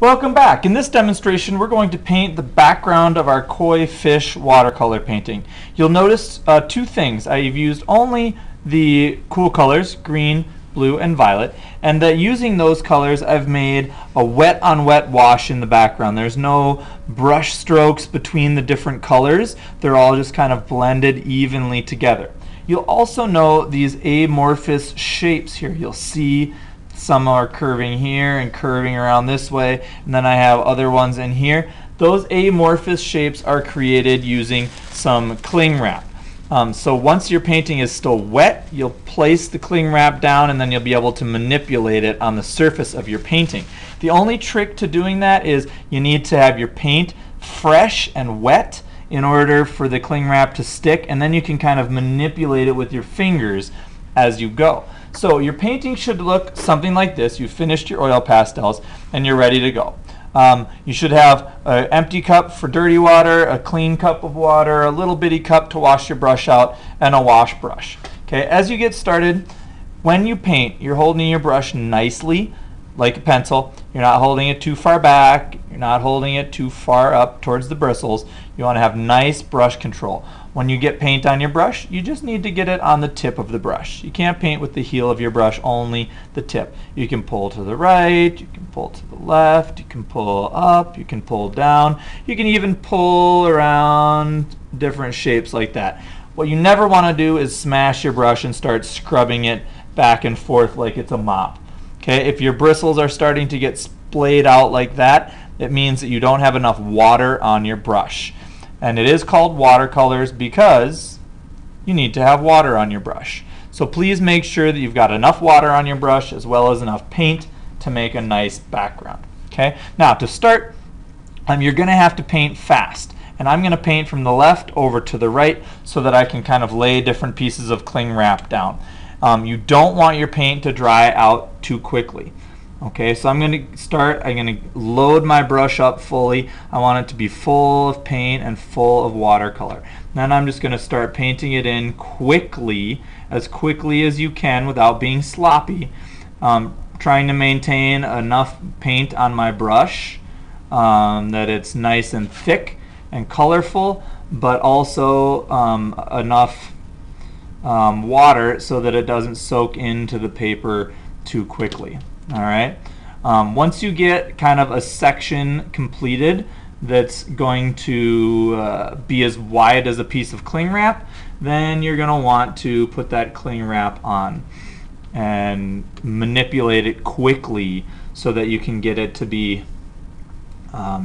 Welcome back. In this demonstration, we're going to paint the background of our koi fish watercolor painting. You'll notice two things. I've used only the cool colors, green, blue, and violet, and that using those colors, I've made a wet on wet wash in the background. There's no brush strokes between the different colors. They're all just kind of blended evenly together. You'll also know these amorphous shapes here. You'll see some are curving here and curving around this way, and then I have other ones in here. Those amorphous shapes are created using some cling wrap. So once your painting is still wet, you'll place the cling wrap down and then you'll be able to manipulate it on the surface of your painting. The only trick to doing that is you need to have your paint fresh and wet in order for the cling wrap to stick, and then you can kind of manipulate it with your fingers as you go. So your painting should look something like this. You've finished your oil pastels and you're ready to go. You should have an empty cup for dirty water, a clean cup of water, a little bitty cup to wash your brush out, and a wash brush. Okay, as you get started, when you paint, you're holding your brush nicely like a pencil. You're not holding it too far back. You're not holding it too far up towards the bristles. You want to have nice brush control. When you get paint on your brush, you just need to get it on the tip of the brush. You can't paint with the heel of your brush, only the tip. You can pull to the right, you can pull to the left, you can pull up, you can pull down. You can even pull around different shapes like that. What you never want to do is smash your brush and start scrubbing it back and forth like it's a mop. Okay, if your bristles are starting to get splayed out like that, it means that you don't have enough water on your brush. And it is called watercolors because you need to have water on your brush. So please make sure that you've got enough water on your brush as well as enough paint to make a nice background. Okay, now to start, you're going to have to paint fast. And I'm going to paint from the left over to the right so that I can kind of lay different pieces of cling wrap down. You don't want your paint to dry out too quickly. Okay, so I'm going to start, I'm going to load my brush up fully. I want it to be full of paint and full of watercolor. Then I'm just going to start painting it in quickly as you can without being sloppy. Trying to maintain enough paint on my brush that it's nice and thick and colorful, but also enough water so that it doesn't soak into the paper too quickly. All right. Once you get kind of a section completed that's going to be as wide as a piece of cling wrap, then you're going to want to put that cling wrap on and manipulate it quickly so that you can get it to be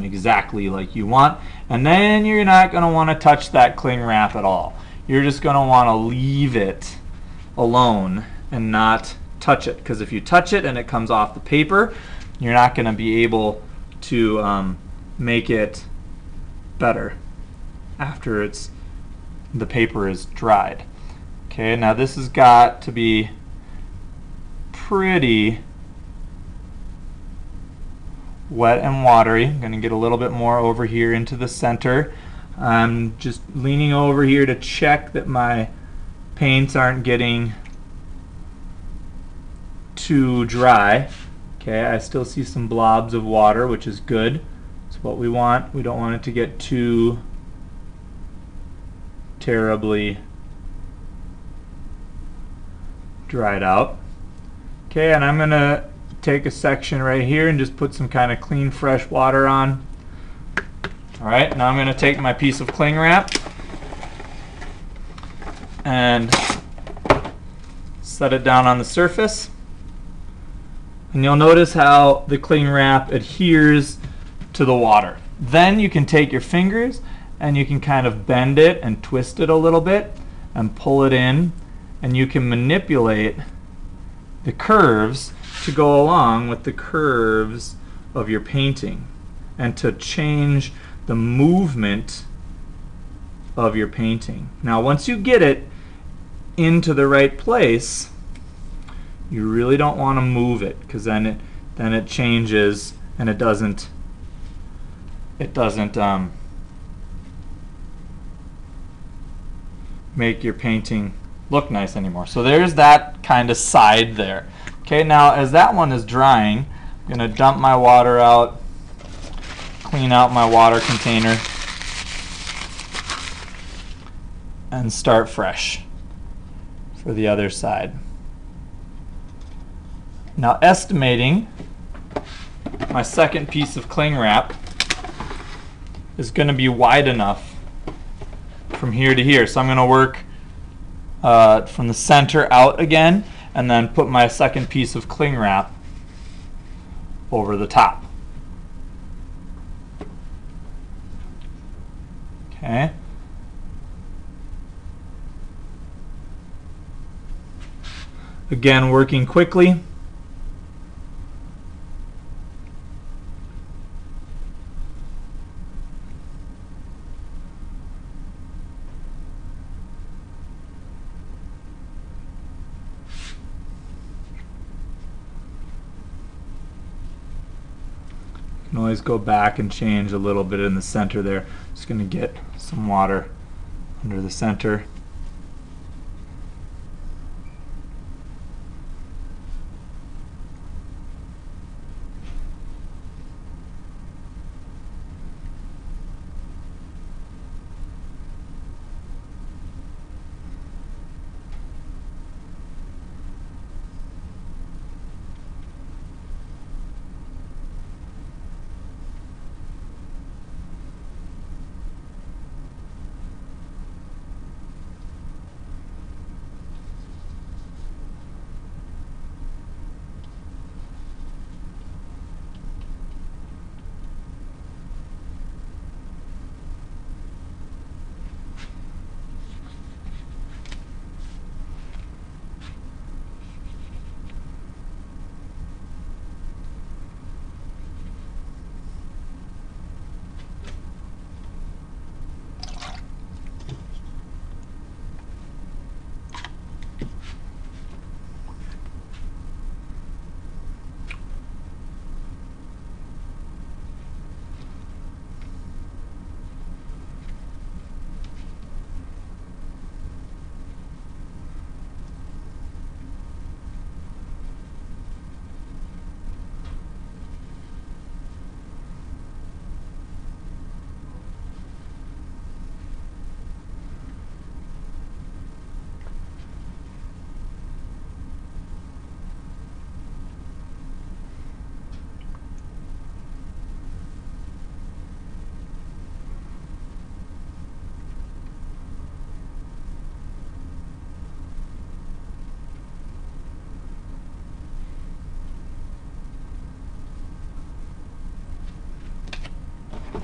exactly like you want. And then you're not going to want to touch that cling wrap at all. You're just going to want to leave it alone and not touch it, because if you touch it and it comes off the paper, you're not going to be able to make it better after the paper is dried. Okay, now this has got to be pretty wet and watery. I'm going to get a little bit more over here into the center. I'm just leaning over here to check that my paints aren't getting too dry. Okay, I still see some blobs of water, which is good. It's what we want. We don't want it to get too terribly dried out. Okay, and I'm going to take a section right here and just put some kind of clean, fresh water on. Alright, now I'm going to take my piece of cling wrap and set it down on the surface. And you'll notice how the cling wrap adheres to the water. Then you can take your fingers and you can kind of bend it and twist it a little bit and pull it in, and you can manipulate the curves to go along with the curves of your painting and to change the movement of your painting. Now once you get it into the right place, you really don't want to move it, because then it changes and it doesn't make your painting look nice anymore. So there's that kind of side there. Okay, now as that one is drying, I'm going to dump my water out clean out my water container and start fresh for the other side. Now, estimating my second piece of cling wrap is going to be wide enough from here to here. So I'm going to work from the center out again and then put my second piece of cling wrap over the top. Okay. Again, working quickly. You can always go back and change a little bit in the center there. Just going to get some water under the center.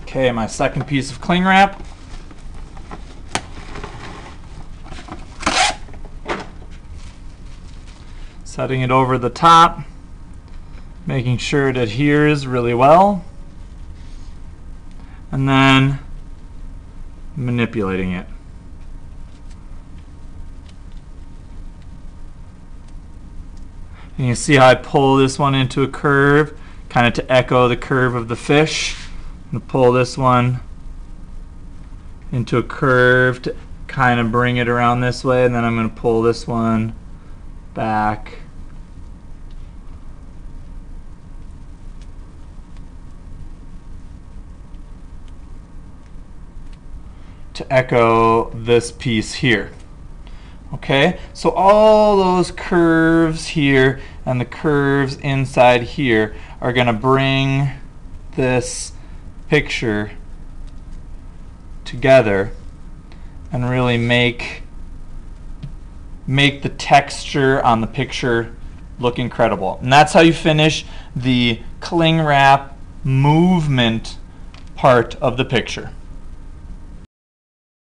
Okay, my second piece of cling wrap. Setting it over the top, making sure it adheres really well, and then manipulating it. And you see how I pull this one into a curve, kind of to echo the curve of the fish. I'm going to pull this one into a curve to kind of bring it around this way, and then I'm going to pull this one back. To echo this piece here. Okay, so all those curves here and the curves inside here are going to bring this picture together and really make the texture on the picture look incredible. And that's how you finish the cling wrap movement part of the picture.